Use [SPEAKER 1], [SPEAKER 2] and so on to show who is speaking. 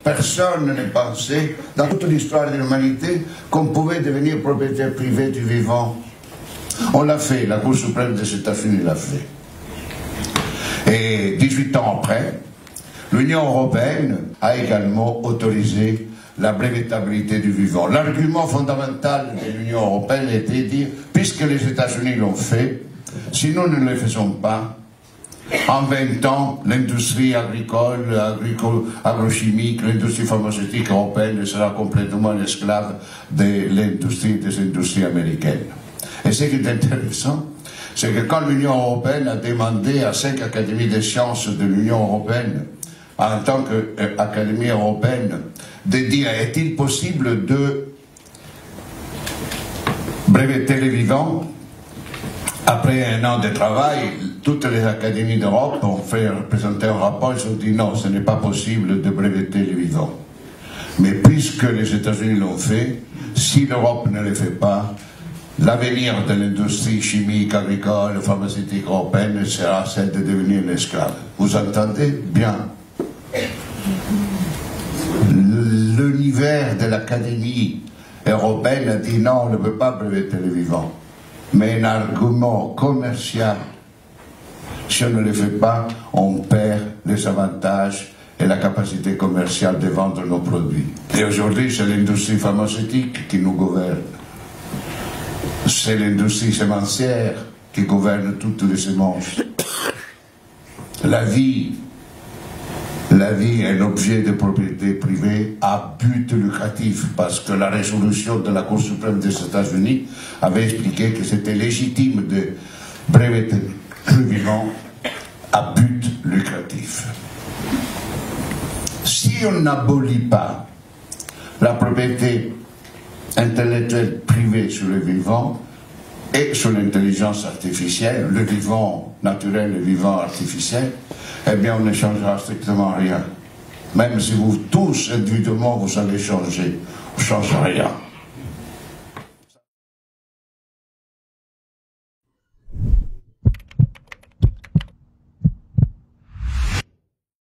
[SPEAKER 1] Personne ne pensait, dans toute l'histoire de l'humanité, qu'on pouvait devenir propriétaire privé du vivant. On l'a fait, la Cour suprême des États-Unis l'a fait. Et 18 ans après, l'Union européenne a également autorisé la brevetabilité du vivant. L'argument fondamental de l'Union européenne était de dire, puisque les États-Unis l'ont fait, si nous ne le faisons pas, en 20 ans, l'industrie agricole, agrochimique, l'industrie pharmaceutique européenne sera complètement l'esclave de l'industrie des industries américaines. Et ce qui est intéressant, c'est que quand l'Union européenne a demandé à 5 académies des sciences de l'Union européenne, en tant qu'Académie européenne, de dire est-il possible de breveter les vivants, après un an de travail, toutes les académies d'Europe ont fait présenter un rapport, ils ont dit non, ce n'est pas possible de breveter les vivants. Mais puisque les États-Unis l'ont fait, si l'Europe ne le fait pas, l'avenir de l'industrie chimique, agricole, pharmaceutique européenne sera celle de devenir l'esclave. Vous entendez bien? L'univers de l'Académie européenne a dit non, on ne peut pas breveter les vivants. Mais un argument commercial, si on ne le fait pas, on perd les avantages et la capacité commerciale de vendre nos produits. Et aujourd'hui, c'est l'industrie pharmaceutique qui nous gouverne. C'est l'industrie sémencière qui gouverne toutes les semences. La vie est un objet de propriété privée à but lucratif, parce que la résolution de la Cour suprême des États-Unis avait expliqué que c'était légitime de breveter le vivant à but lucratif. Si on n'abolit pas la propriété intellectuelle privée sur le vivant et sur l'intelligence artificielle, le vivant naturel et le vivant artificiel, eh bien on ne changera strictement rien. Même si vous tous, individuellement, vous allez changer, on ne change rien.